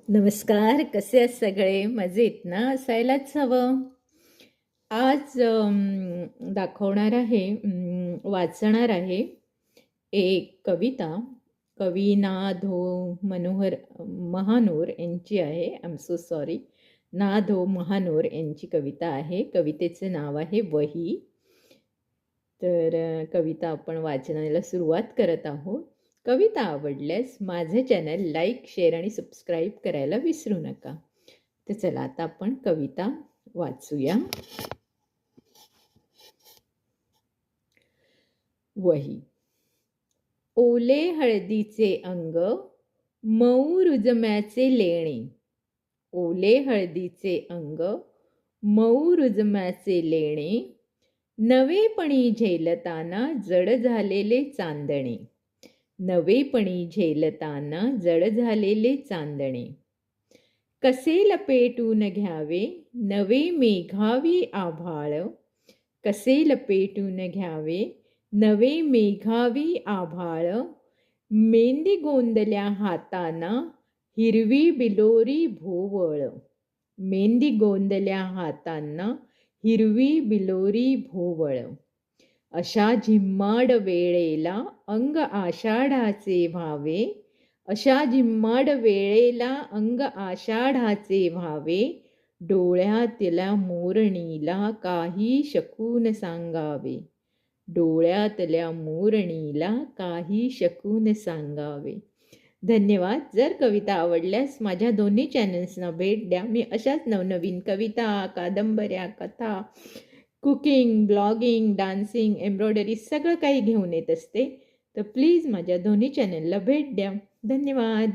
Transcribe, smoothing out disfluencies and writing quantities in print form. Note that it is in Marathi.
नमस्कार. कसे आहेत सगळे? मजेत ना? असायलाच हवं. आज दाखवणार आहे, वाचणार आहे एक कविता. कवी ना. धो. मनोहर महानोर यांची आहे. I am so sorry. ना. धो. महानोर यांची कविता आहे. कवितेचं नाव आहे वही. तर कविता आपण वाचनाला सुरुवात करत आहोत. कविता आवडल्यास माझे चॅनल लाईक, शेअर आणि सबस्क्राईब करायला विसरू नका. तर चला आता आपण कविता वाचूया. वही. ओले हळदीचे अंग, मऊ रुजम्याचे लेणे. ओले हळदीचे अंग, मऊ रुजम्याचे लेणे. नवेपणी झेलताना जड झालेले चांदणे. नवेपणी झेलताना जड झालेले चांदणे. कसे लपेटून घ्यावे नवे मेघावी आभाळ. कसे लपेटून घ्यावे नवे मेघावी आभाळ. मेंदी गोंदल्या हाताना हिरवी बिलोरी भोवळ. मेंदी गोंदल्या हातांना हिरवी बिलोरी भोवळ. अशा झिम्माड वेळेला अंग आषाढाचे व्हावे. अशा झिम्माड वेळेला अंग आषाढाचे व्हावे. डोळ्यातल्या मोरणीला काही शकून सांगावे. डोळ्यातल्या मोरणीला काही शकून सांगावे. धन्यवाद. जर कविता आवडल्यास माझ्या दोन्ही चॅनल्सना भेट द्या. मी अशाच नवनवीन कविता, कादंबऱ्या, कथा, कुकिंग, ब्लॉगिंग, डान्सिंग, एम्ब्रॉयडरी सगळं काही घेऊन येत असते. तर प्लीज माझ्या दोन्ही चॅनलला भेट द्या. धन्यवाद.